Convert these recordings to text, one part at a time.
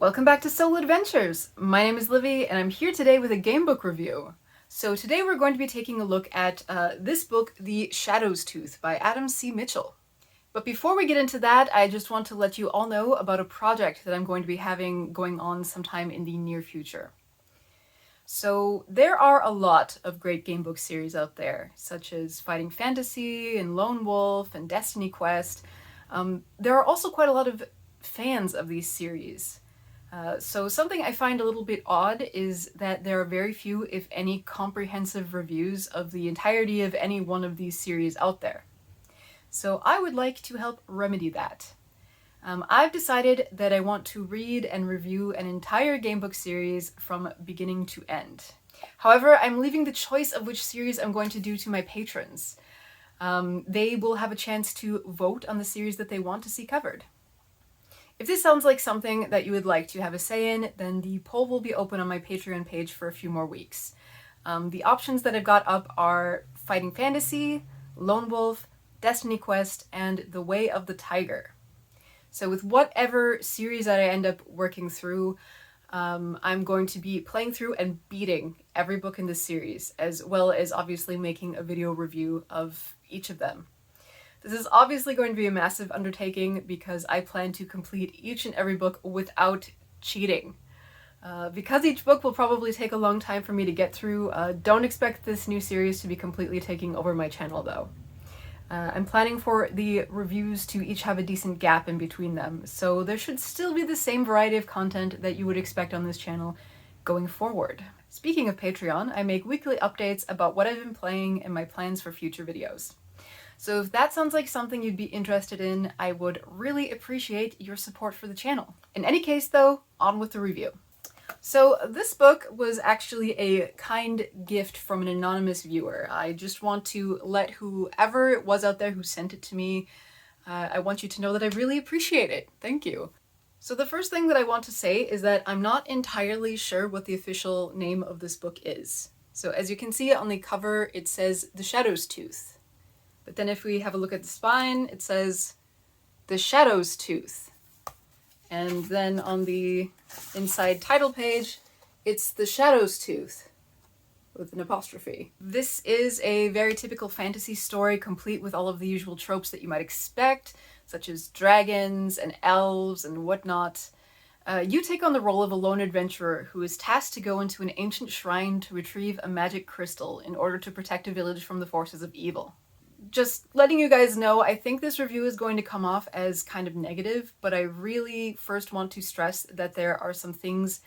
Welcome back to Solo Adventures! My name is Livy, and I'm here today with a gamebook review. So today we're going to be taking a look at this book, The Shadow's Tooth by Adam C. Mitchell. But before we get into that, I just want to let you all know about a project that I'm going to be having going on sometime in the near future. So there are a lot of great gamebook series out there, such as Fighting Fantasy and Lone Wolf and Destiny Quest. There are also quite a lot of fans of these series. So something I find a little bit odd is that there are very few, if any, comprehensive reviews of the entirety of any one of these series out there. So I would like to help remedy that. I've decided that I want to read and review an entire gamebook series from beginning to end. However, I'm leaving the choice of which series I'm going to do to my patrons. They will have a chance to vote on the series that they want to see covered. If this sounds like something that you would like to have a say in, then the poll will be open on my Patreon page for a few more weeks. The options that I've got up are Fighting Fantasy, Lone Wolf, Destiny Quest, and The Way of the Tiger. So with whatever series that I end up working through, I'm going to be playing through and beating every book in this series, as well as obviously making a video review of each of them. This is obviously going to be a massive undertaking because I plan to complete each and every book without cheating. Because each book will probably take a long time for me to get through, don't expect this new series to be completely taking over my channel though. I'm planning for the reviews to each have a decent gap in between them, so there should still be the same variety of content that you would expect on this channel going forward. Speaking of Patreon, I make weekly updates about what I've been playing and my plans for future videos. So if that sounds like something you'd be interested in, I would really appreciate your support for the channel. In any case though, on with the review. So this book was actually a kind gift from an anonymous viewer. I just want to let whoever it was out there who sent it to me, I want you to know that I really appreciate it. Thank you. So the first thing that I want to say is that I'm not entirely sure what the official name of this book is. So as you can see on the cover, it says The Shadow's Tooth. But then if we have a look at the spine, it says The Shadow's Tooth. And then on the inside title page, it's The Shadow's Tooth with an apostrophe. This is a very typical fantasy story, complete with all of the usual tropes that you might expect, such as dragons and elves and whatnot. You take on the role of a lone adventurer who is tasked to go into an ancient shrine to retrieve a magic crystal in order to protect a village from the forces of evil. Just letting you guys know, I think this review is going to come off as kind of negative, but I really first want to stress that there are some things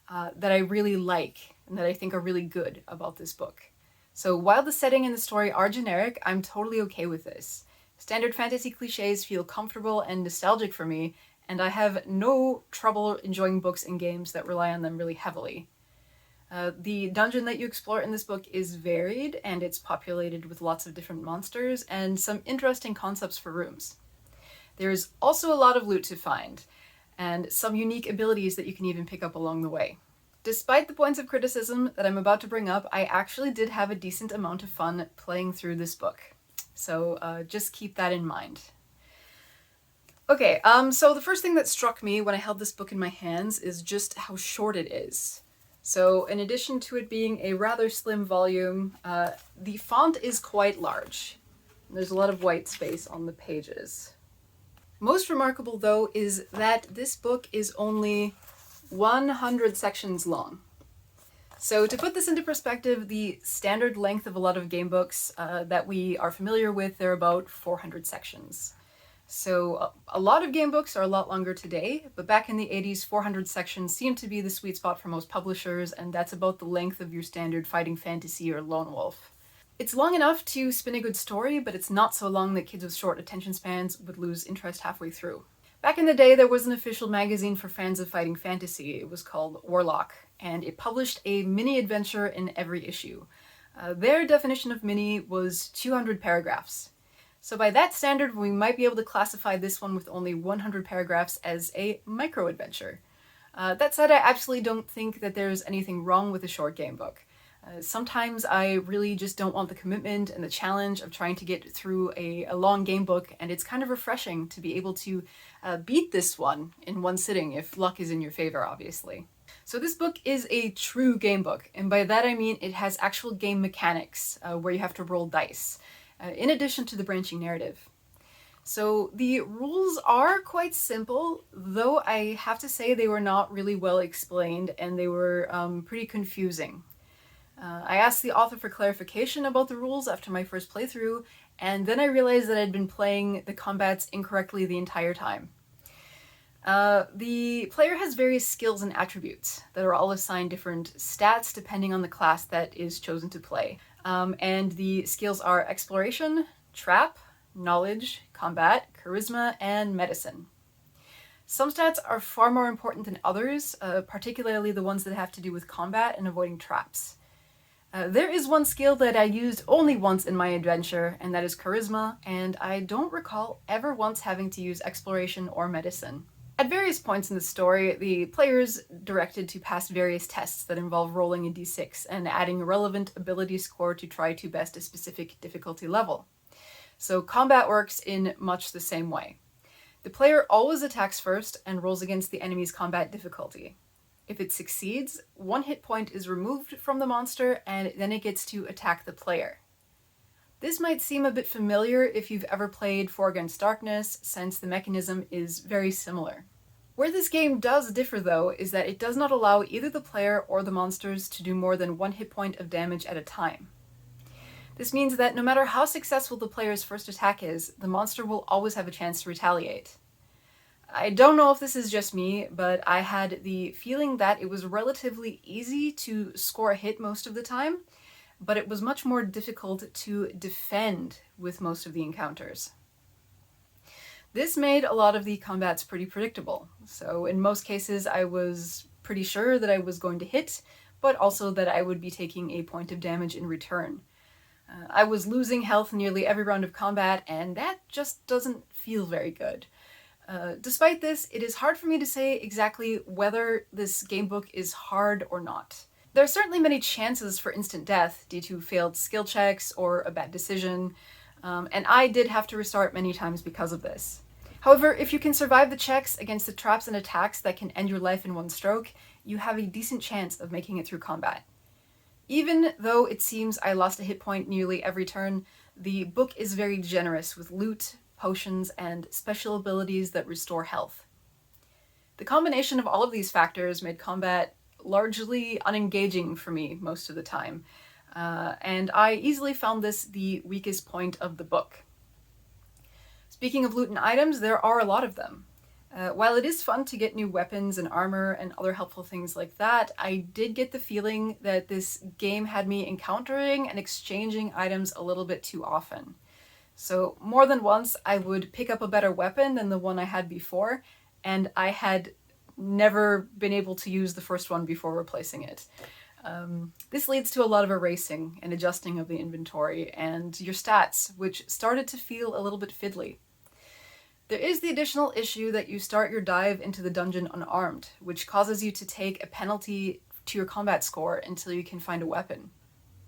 that I really like and that I think are really good about this book. So while the setting and the story are generic, I'm totally okay with this. Standard fantasy cliches feel comfortable and nostalgic for me, and I have no trouble enjoying books and games that rely on them really heavily. The dungeon that you explore in this book is varied, and it's populated with lots of different monsters and some interesting concepts for rooms. There's also a lot of loot to find, and some unique abilities that you can even pick up along the way. Despite the points of criticism that I'm about to bring up, I actually did have a decent amount of fun playing through this book. So just keep that in mind. Okay, so the first thing that struck me when I held this book in my hands is just how short it is. So in addition to it being a rather slim volume, the font is quite large. There's a lot of white space on the pages. Most remarkable though is that this book is only 100 sections long. So to put this into perspective, the standard length of a lot of game books that we are familiar with, they're about 400 sections. So a lot of game books are a lot longer today, but back in the 80s, 400 sections seemed to be the sweet spot for most publishers, and that's about the length of your standard Fighting Fantasy or Lone Wolf. It's long enough to spin a good story, but it's not so long that kids with short attention spans would lose interest halfway through. Back in the day, there was an official magazine for fans of Fighting Fantasy. It was called Warlock, and it published a mini adventure in every issue. Their definition of mini was 200 paragraphs. So by that standard, we might be able to classify this one with only 100 paragraphs as a micro-adventure. That said, I absolutely don't think that there's anything wrong with a short game book. Sometimes I really just don't want the commitment and the challenge of trying to get through a long game book, and it's kind of refreshing to be able to beat this one in one sitting if luck is in your favor, obviously. So this book is a true game book, and by that I mean it has actual game mechanics where you have to roll dice, in addition to the branching narrative. So the rules are quite simple, though I have to say they were not really well explained and they were pretty confusing. I asked the author for clarification about the rules after my first playthrough, and then I realized that I'd been playing the combats incorrectly the entire time. The player has various skills and attributes that are all assigned different stats depending on the class that is chosen to play. And the skills are exploration, trap, knowledge, combat, charisma, and medicine. Some stats are far more important than others, particularly the ones that have to do with combat and avoiding traps. There is one skill that I used only once in my adventure, and that is charisma, and I don't recall ever once having to use exploration or medicine. At various points in the story, the player is directed to pass various tests that involve rolling a d6 and adding a relevant ability score to try to best a specific difficulty level. So combat works in much the same way. The player always attacks first and rolls against the enemy's combat difficulty. If it succeeds, 1 hit point is removed from the monster and then it gets to attack the player. This might seem a bit familiar if you've ever played For Against Darkness, since the mechanism is very similar. Where this game does differ though is that it does not allow either the player or the monsters to do more than 1 hit point of damage at a time. This means that no matter how successful the player's first attack is, the monster will always have a chance to retaliate. I don't know if this is just me, but I had the feeling that it was relatively easy to score a hit most of the time, but it was much more difficult to defend with most of the encounters. This made a lot of the combats pretty predictable, so in most cases I was pretty sure that I was going to hit, but also that I would be taking a point of damage in return. I was losing health nearly every round of combat, and that just doesn't feel very good. Despite this, it is hard for me to say exactly whether this gamebook is hard or not. There are certainly many chances for instant death due to failed skill checks or a bad decision, and I did have to restart many times because of this. However, if you can survive the checks against the traps and attacks that can end your life in one stroke, you have a decent chance of making it through combat. Even though it seems I lost a hit point nearly every turn, the book is very generous with loot, potions, and special abilities that restore health. The combination of all of these factors made combat largely unengaging for me most of the time, and I easily found this the weakest point of the book. Speaking of loot and items, there are a lot of them. While it is fun to get new weapons and armor and other helpful things like that, I did get the feeling that this game had me encountering and exchanging items a little bit too often. So more than once I would pick up a better weapon than the one I had before, and I had never been able to use the first one before replacing it. This leads to a lot of erasing and adjusting of the inventory and your stats, which started to feel a little bit fiddly. There is the additional issue that you start your dive into the dungeon unarmed, which causes you to take a penalty to your combat score until you can find a weapon.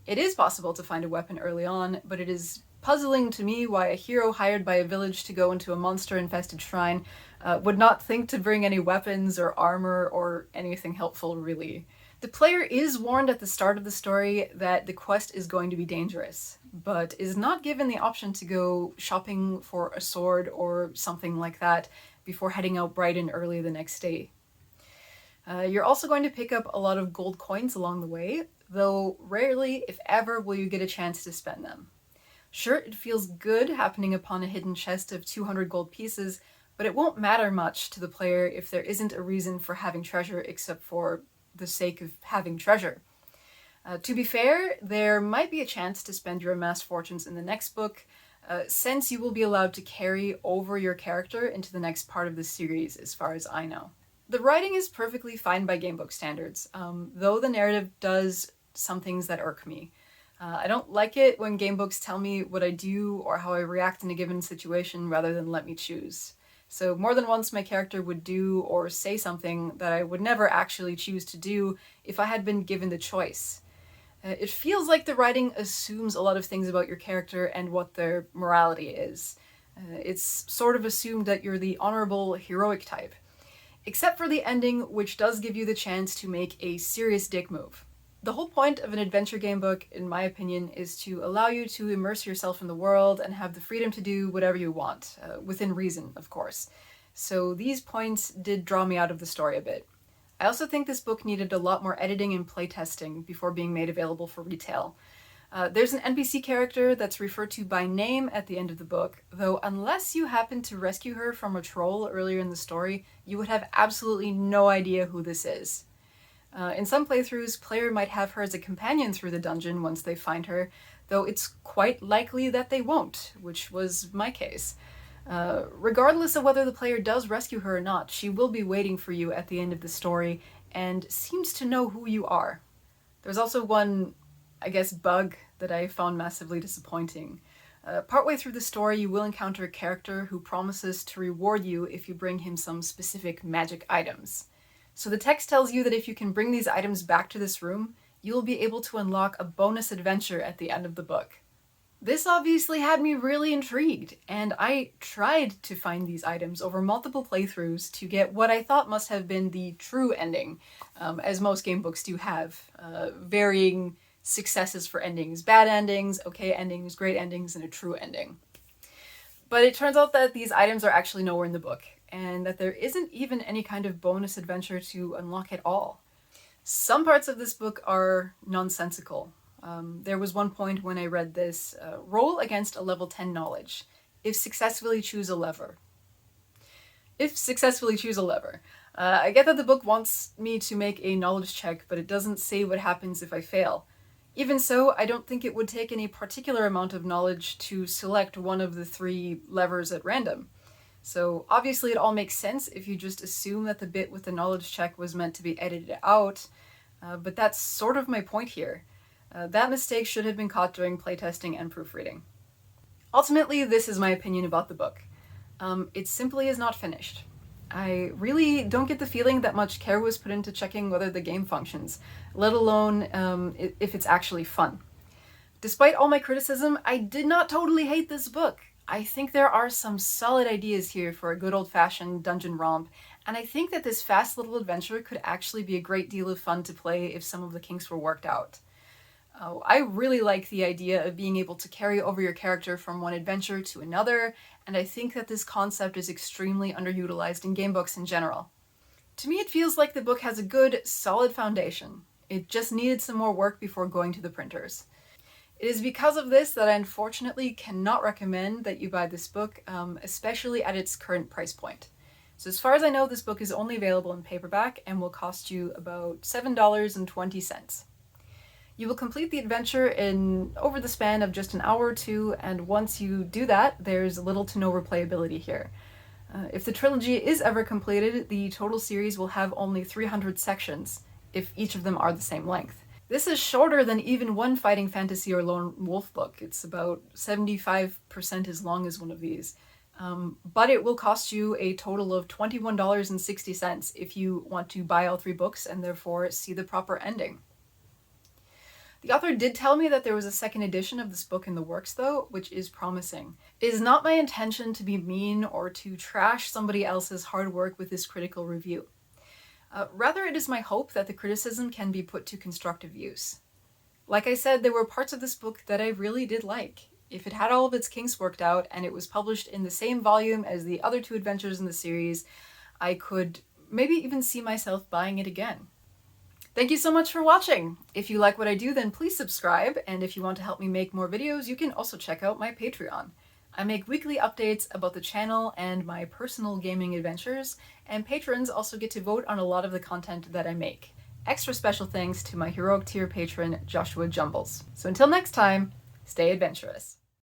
It is possible to find a weapon early on, but it is puzzling to me why a hero hired by a village to go into a monster-infested shrine would not think to bring any weapons or armor or anything helpful, really. The player is warned at the start of the story that the quest is going to be dangerous, but is not given the option to go shopping for a sword or something like that before heading out bright and early the next day. You're also going to pick up a lot of gold coins along the way, though rarely, if ever, will you get a chance to spend them. Sure, it feels good happening upon a hidden chest of 200 gold pieces, but it won't matter much to the player if there isn't a reason for having treasure except for the sake of having treasure. To be fair, there might be a chance to spend your amassed fortunes in the next book, since you will be allowed to carry over your character into the next part of the series, as far as I know. The writing is perfectly fine by gamebook standards, though the narrative does some things that irk me. I don't like it when gamebooks tell me what I do or how I react in a given situation rather than let me choose. So more than once my character would do or say something that I would never actually choose to do if I had been given the choice. It feels like the writing assumes a lot of things about your character and what their morality is. It's sort of assumed that you're the honorable, heroic type. Except for the ending, which does give you the chance to make a serious dick move. The whole point of an adventure game book, in my opinion, is to allow you to immerse yourself in the world and have the freedom to do whatever you want, within reason, of course. So these points did draw me out of the story a bit. I also think this book needed a lot more editing and playtesting before being made available for retail. There's an NPC character that's referred to by name at the end of the book, though unless you happen to rescue her from a troll earlier in the story, you would have absolutely no idea who this is. In some playthroughs, player might have her as a companion through the dungeon once they find her, though it's quite likely that they won't, which was my case. Regardless of whether the player does rescue her or not, she will be waiting for you at the end of the story and seems to know who you are. There's also one, I guess, bug that I found massively disappointing. Partway through the story, you will encounter a character who promises to reward you if you bring him some specific magic items. So the text tells you that if you can bring these items back to this room, you will be able to unlock a bonus adventure at the end of the book. This obviously had me really intrigued, and I tried to find these items over multiple playthroughs to get what I thought must have been the true ending, as most game books do have, varying successes for endings, bad endings, okay endings, great endings, and a true ending. But it turns out that these items are actually nowhere in the book, and that there isn't even any kind of bonus adventure to unlock at all. Some parts of this book are nonsensical. There was one point when I read this, roll against a level 10 knowledge, if successfully choose a lever. If successfully choose a lever. I get that the book wants me to make a knowledge check, but it doesn't say what happens if I fail. Even so, I don't think it would take any particular amount of knowledge to select one of the 3 levers at random. So obviously it all makes sense if you just assume that the bit with the knowledge check was meant to be edited out, but that's sort of my point here. That mistake should have been caught during playtesting and proofreading. Ultimately, this is my opinion about the book. It simply is not finished. I really don't get the feeling that much care was put into checking whether the game functions, let alone if it's actually fun. Despite all my criticism, I did not totally hate this book. I think there are some solid ideas here for a good old-fashioned dungeon romp, and I think that this fast little adventure could actually be a great deal of fun to play if some of the kinks were worked out. I really like the idea of being able to carry over your character from one adventure to another, and I think that this concept is extremely underutilized in gamebooks in general. To me, it feels like the book has a good, solid foundation. It just needed some more work before going to the printers. It is because of this that I unfortunately cannot recommend that you buy this book, especially at its current price point. So as far as I know, this book is only available in paperback and will cost you about $7.20. You will complete the adventure over the span of just an hour or two, and once you do that, there's little to no replayability here. If the trilogy is ever completed, the total series will have only 300 sections, if each of them are the same length. This is shorter than even one fighting fantasy or lone wolf book. It's about 75% as long as one of these. But it will cost you a total of $21.60 if you want to buy all 3 books and therefore see the proper ending. The author did tell me that there was a second edition of this book in the works though, which is promising. It is not my intention to be mean or to trash somebody else's hard work with this critical review. Rather, it is my hope that the criticism can be put to constructive use. Like I said, there were parts of this book that I really did like. If it had all of its kinks worked out and it was published in the same volume as the other 2 adventures in the series, I could maybe even see myself buying it again. Thank you so much for watching! If you like what I do, then please subscribe, and if you want to help me make more videos, you can also check out my Patreon. I make weekly updates about the channel and my personal gaming adventures, and patrons also get to vote on a lot of the content that I make. Extra special thanks to my heroic tier patron, Joshua Jumbles. So until next time, stay adventurous.